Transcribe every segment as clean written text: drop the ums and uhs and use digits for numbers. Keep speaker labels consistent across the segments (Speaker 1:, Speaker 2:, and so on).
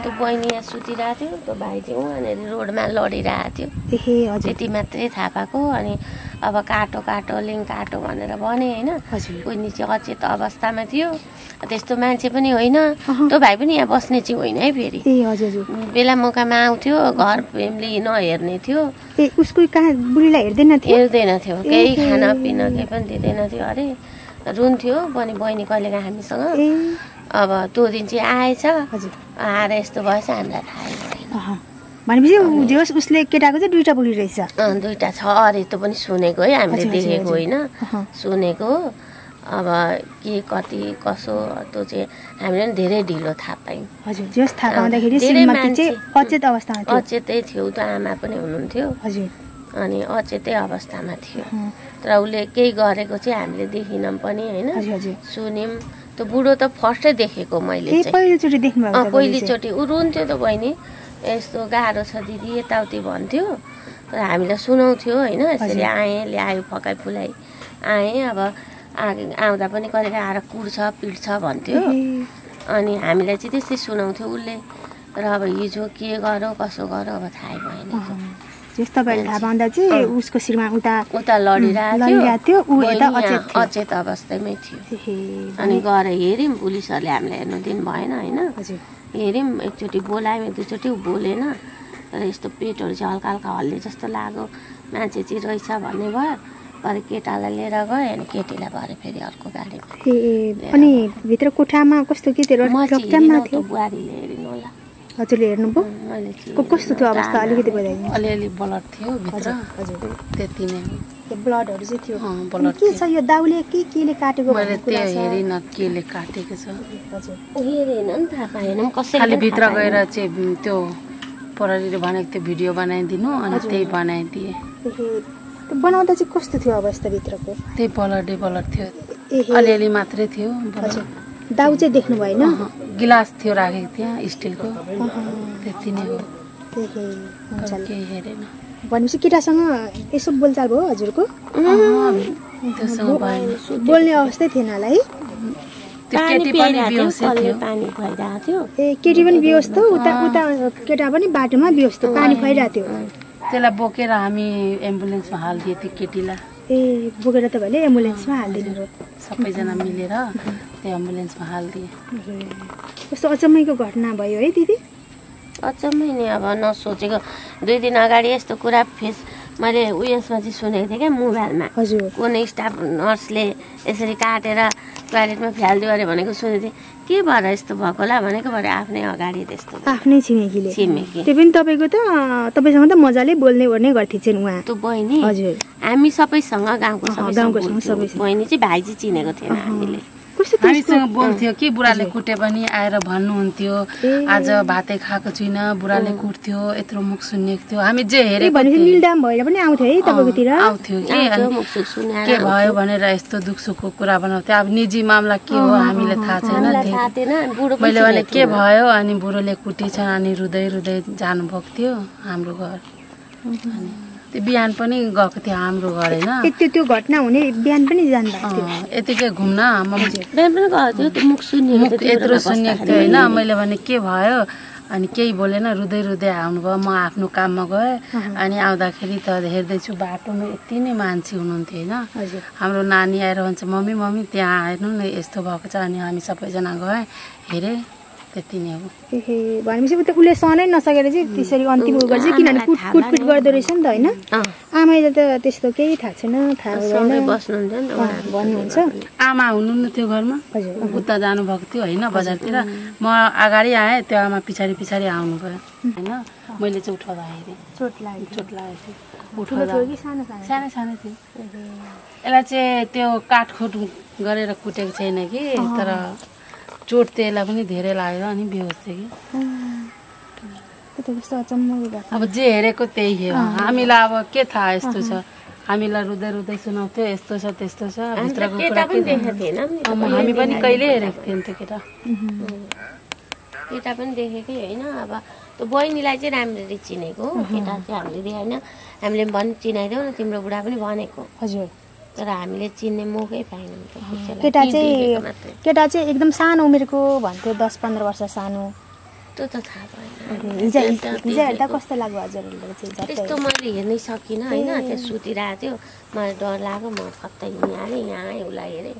Speaker 1: त्यो बहिनी यहाँ सुतिरहेको थियो, त्यो भाइ चाहिँ उहाँनिर रोडमा लडिरहेको थियो। त्यति मात्रै थाहा पाएको। अनि अब काटो काटो लिङ काटो भनेर भने होइन। बहिनी चाहिँ अचेत अवस्थामा थियो। त्यस्तो मान्छे पनि होइन, त्यो भाइ पनि यहाँ बस्ने चाहिँ होइन है। फेरि बेला मौकामा आउँथ्यो, घर फ्यामिली नहेर्ने थियो।
Speaker 2: उसको कहाँ बुढीलाई हेर्दैन
Speaker 1: थियो, केही खाना पिना केही पनि दिँदैन थियो अरे। रुन्थ्यो पनि बहिनी कहिलेका हामीसँग। अब त्यो दिन चाहिँ आएछ, आएर यस्तो भएछ हामीलाई थाहै भएन।
Speaker 2: भनेपछि उसले केटाको चाहिँ दुईटा बुढी रहेछ?
Speaker 1: दुईटा छ अरे, त्यो पनि सुनेको है, हामीले देखेको होइन, सुनेको। अब के कति कसो त्यो चाहिँ हामीले पनि धेरै ढिलो थाहा पायौँ। अचेतै थियो, त्यो आमा पनि हुनुहुन्थ्यो। अनि अचेतै अवस्थामा थियो। तर उसले केही गरेको चाहिँ हामीले देखिनौँ पनि होइन, सुन्यौँ। त्यो बुढो त फर्स्टै देखेको मैले चाहिँ। पहिलोचोटि ऊ रुन्थ्यो त बहिनी, यस्तो गाह्रो छ दिदी यताउति भन्थ्यो। तर हामीलाई सुनाउँथ्यो होइन, यसरी आएँ ल्यायो फकाइ फुलाइ आएँ। अब आउँदा पनि कहिले आएर कुर्छ पिट्छ भन्थ्यो। अनि हामीलाई चाहिँ त्यस्तै सुनाउँथ्यो उसले। तर अब हिजो के गर्यो कसो गर्यो अब थाहै भएन।
Speaker 2: तपाईँले थाहा पाउँदा चाहिँ उसको श्रीमान उता
Speaker 1: लडिरहेको थियो, अचेत अवस्थामै थियो। अनि गएर हेऱ्यौँ, पुलिसहरूले हामीलाई हेर्नु दिनु भएन होइन। हेऱ्यौँ, एकचोटि बोलायौँ, दुईचोटि बोलेन। तर यस्तो पेटहरू चाहिँ हल्का हल्का हल्ले जस्तो लाग्यो, मान्छे चाहिँ रहेछ भन्ने भयो। भरे केटालाई लिएर गयो, अनि केटीलाई भरे फेरि अर्को गाडीमा।
Speaker 2: अनि भित्र कोठामा कस्तो के थियो?
Speaker 1: बुहारीले हेरिनु होला।
Speaker 2: हजुरले हेर्नुभयो? कस्तो थियो अवस्था अलिकति बताइदिनु।
Speaker 3: अलिअलि ब्लड थियो भित्र, त्यति नै हो।
Speaker 2: ब्लडहरू चाहिँ थियो। के छ यो दाउले केले काटेको?
Speaker 3: मैले त्यो हेरिनँ केले काटेको छ।
Speaker 1: हेरेन नि थाहा पाएन कसैले।
Speaker 3: खालि भित्र गएर चाहिँ त्यो प्रहरीले भनेको त्यो भिडियो बनाइदिनु, अनि त्यही बनाइदिए।
Speaker 2: त्यो बनाउँदा चाहिँ कस्तो थियो अवस्था भित्रको?
Speaker 3: त्यही ब्लड थियो, अलिअलि मात्रै थियो।
Speaker 2: दाउ चाहिँ देख्नु भएन?
Speaker 3: गिलास थियो राखेको त्यहाँ स्टिलको, त्यति नै हो, केही हेरेन।
Speaker 2: भनेपछि केटासँग यसो बोलचाल भयो हजुरको?
Speaker 3: त्योसँग भएन,
Speaker 2: बोल्ने अवस्थै थिएन होला है?
Speaker 1: केटी पनि बेहोसै थियो, पानी खुवाइरहेको थियो।
Speaker 2: केटी पनि बेहोस थियो, उता केटा पनि बाटोमा बेहोस थियो, पानी खुवाइरहेको थियो।
Speaker 3: त्यसलाई बोकेर हामी एम्बुलेन्समा हालिदियो त्यो केटीलाई।
Speaker 2: बोकेर तपाईँले एम्बुलेन्समा हालिदिनु?
Speaker 3: सबैजना मिलेर त्यो एम्बुलेन्समा हालिदिए।
Speaker 2: कस्तो अचम्मैको घटना भयो है दिदी?
Speaker 1: अचम्मै नि, अब नसोचेको। 2 दिन अगाडि यस्तो कुरा मैले उयसमा चाहिँ सुनेको थिएँ क्या, मोबाइलमा। कुनै स्टाफ नर्सले यसरी काटेर टोयलेटमा फ्यालिदियो अरे भनेको सुनेको थिएँ। के भएर यस्तो भएको होला भनेको, भरे आफ्नै अगाडि त्यस्तो।
Speaker 2: आफ्नै छिमेकीले? त्यो पनि तपाईँको त तपाईँसँग त मजाले बोल्ने ओर्ने गर्थेछन् उहाँ?
Speaker 1: त्यो बहिनी हजुर, हामी सबैसँग गाउँको सबै। बहिनी चाहिँ भाइ चाहिँ चिनेको थिएन हामीले।
Speaker 3: हामीसँग बोल्थ्यो कि बुढाले कुटे पनि आएर भन्नुहुन्थ्यो, आज भातै खाएको छुइनँ, बुढाले कुट्थ्यो, यत्रो मुख सुनेको थियो। हामी जे हेरेको
Speaker 2: निलडाम भएर पनि आउँथ्यो है तपाईँकोतिर?
Speaker 3: आउँथ्यो कि, के भयो भनेर यस्तो दुख सुखको कुरा बनाउँथ्यो। अब निजी मामला के हो हामीले थाहा छैन। मैले भने के भयो, अनि बुढोले कुटेछ, अनि रुँदै रुँदै जानुभएको थियो हाम्रो घर। त्यो बिहान पनि गएको थियो हाम्रो घर होइन।
Speaker 2: त्यो घटना हुने बिहान पनि जानुभएको थियो?
Speaker 3: यतिकै घुम्न
Speaker 1: मुख
Speaker 3: यत्रो सुनेको थियो होइन। मैले भने के भयो, अनि केही बोलेन, रुँदै रुँदै आउनुभयो। म आफ्नो काममा गएँ, अनि आउँदाखेरि त हेर्दैछु बाटोमा यति नै मान्छे हुनुहुन्थ्यो होइन। हाम्रो नानी आएर भन्छ, मम्मी त्यहाँ हेर्नु न यस्तो भएको छ। अनि हामी सबैजना गएँ, हेरेँ, त्यति नै हो।
Speaker 2: भनेपछि उसले सहनै नसकेर चाहिँ त्यसरी अन्तिम उ गर्छ, किनभने कुटपिट गर्दो रहेछ नि त होइन। आमाले त त्यस्तो केही थाहा छैन, थाहा हुँदैन भन्नुहुन्छ।
Speaker 3: आमा हुनुहुन्न त्यो घरमा, उता जानुभएको थियो होइन बजारतिर। म अगाडि आएँ, त्यो आमा पछाडि आउनुभयो होइन। मैले चाहिँ उठाउँदा हेरेँ, चोट लागेको थियो। उठाउँदा सानो थियो। यसलाई चाहिँ त्यो काटखोट गरेर कुटेको छैन कि, तर चोट त्यसलाई पनि धेरै लागेर अनि बेहोस थियो कि। अब जे हेरेको त्यही हो, हामीलाई अब के थाहा यस्तो छ। हामीलाई रुँदै रुँदै सुनाउँथ्यो, यस्तो छ त्यस्तो छ, भित्रको कुरा हामी पनि कहिले हेरेको थियौँ त्यो
Speaker 1: केटा पनि देखेकै होइन। अब त्यो बहिनीलाई चाहिँ राम्ररी चिनेको, केटा चाहिँ हामीले देखेन। हामीले पनि चिनाइदेऊ न, तिम्रो बुढा पनि भनेको।
Speaker 2: हजुर,
Speaker 1: तर हामीले चिन्ने मौकै पाएनौँ।
Speaker 2: केटा चाहिँ एकदम सानो उमेरको भन्थ्यो, 10-15 वर्ष सानो।
Speaker 1: त्यो त थाहा भएन।
Speaker 2: हिजो हेर्दा कस्तो लाग्यो हजुरहरूले चाहिँ?
Speaker 1: त्यस्तो मैले हेर्नै सकिनँ होइन, त्यो सुतिरहेको थियो, मलाई डर लाग्यो, म फत्तै हिँडिहालेँ, यहाँ आएँ, उसलाई हेरेँ,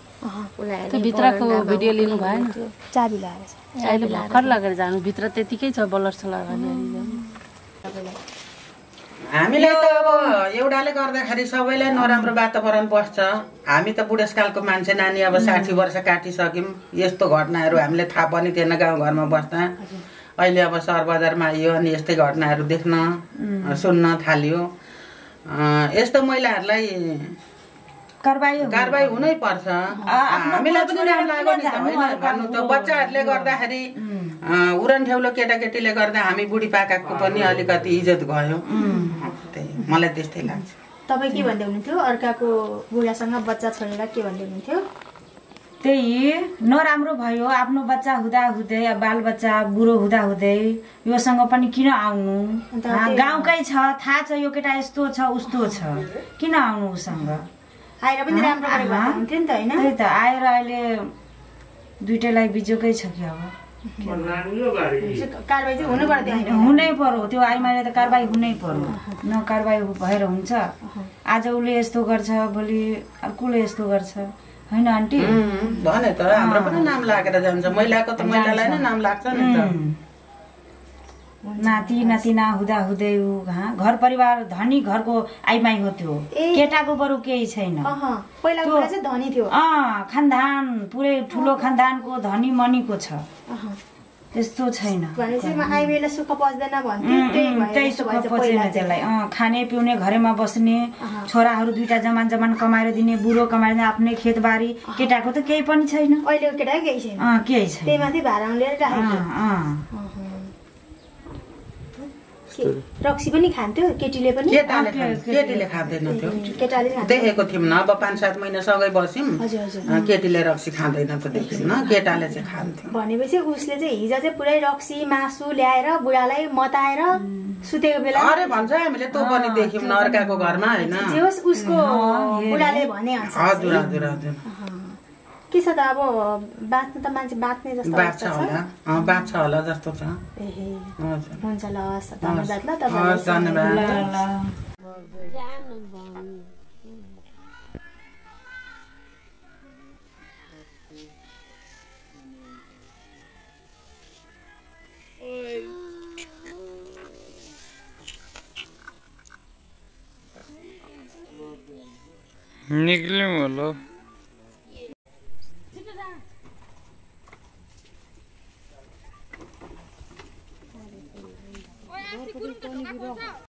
Speaker 1: उसलाई हेरेँ।
Speaker 3: भित्रको भिडियो लिनु भएन?
Speaker 2: चाबी लगाएर
Speaker 3: अहिले भर्खर लगेर जानु, भित्र त्यतिकै छ बलर सलर।
Speaker 4: हामीलाई त अब एउटाले गर्दाखेरि सबैलाई नराम्रो वातावरण बस्छ। हामी त बुढेसकालको मान्छे, नानी अब 60 वर्ष काटिसक्यौँ, यस्तो घटनाहरू हामीले थाहा पनि थिएन गाउँघरमा बस्दा। अहिले अब सहर बजारमा आइयो अनि यस्तै घटनाहरू देख्न सुन्न थालियो। यस्तो महिलाहरूलाई कारबाही हुनै पर्छ। हामीलाई पनि राम्रो लाग्यो नि त होइन भन्नु त। बच्चाहरूले गर्दाखेरि उरनठेउलो केटाकेटीले गर्दा हामी बुढीपाकाको पनि अलिकति इज्जत गयो। मलाई त्यस्तै लाग्छ।
Speaker 2: तपाईँ के भन्दै हुनुहुन्थ्यो? अर्काको बुढासँग बच्चा छोडेर के भन्दै हुनुहुन्थ्यो?
Speaker 5: त्यही नराम्रो भयो। आफ्नो बच्चा हुँदाहुँदै, बालबच्चा बुढो हुँदाहुँदै योसँग पनि किन आउनु? गाउँकै छ, थाहा छ यो केटा यस्तो छ उस्तो छ, किन आउनु उसँग?
Speaker 2: आएर पनि राम्रो गरेको हुन्थ्यो नि त होइन?
Speaker 5: त्यही त, आएर अहिले दुइटैलाई बिजोकै छ कि अब
Speaker 2: कारबाही चाहिँ
Speaker 5: हुनै पर्यो। त्यो आइमाले त कारबाही हुनै पर्यो, न कारबाही भएर हुन्छ। आज उसले यस्तो गर्छ, भोलि अर्कोले यस्तो गर्छ, होइन आन्टी?
Speaker 4: भने त हाम्रो पनि नाम लागेर जान्छ। महिलाको त महिलालाई नै नाम लाग्छ नि त।
Speaker 5: नाति नातिना हुँदाहुँदै घर परिवार धनी घरको आइमाई हो त्यो। केटाको बरु केही छैन। खानदान पुरै ठुलो खानदानको धनी मनीको छ, त्यस्तो छैन। त्यही सुख पच्दैन त्यसलाई। खाने पिउने घरमा बस्ने, छोराहरू दुइटा जमान जमान कमाएर दिने, बुढो कमाएर आफ्नै खेतबारी। केटाको त केही पनि छैन।
Speaker 2: अहिलेको केटा केही छैन,
Speaker 5: केही छैन।
Speaker 2: त्यही माथि भाडा लिएर रक्सी पनि खान्थ्यो केटीले पनि?
Speaker 4: केटीले खाँदैन थियो, देखेको थियौँ न। अब 5-7 महिनासँगै बस्यौँ, केटीले रक्सी खाँदैन त देख्यौँ न, केटाले चाहिँ खान्थ्यो।
Speaker 2: भनेपछि उसले चाहिँ हिजो चाहिँ पुरै रक्सी मासु ल्याएर बुढालाई मताएर सुतेको बेला
Speaker 4: अरे भन्छ हामीले त्यो पनि देख्यौँ न अर्काको घरमा होइन।
Speaker 2: उसको बुढाले भने
Speaker 4: हजुर हजुर हजुर।
Speaker 2: के छ त अब बाँच्नु त मान्छे बाँच्ने जस्तो
Speaker 4: बाँच्छ होला जस्तो छ।
Speaker 2: हुन्छ ल, हस् धन्यवाद ल तपाईलाई।
Speaker 4: धन्यवाद।
Speaker 6: निक्ल्यौँ होला।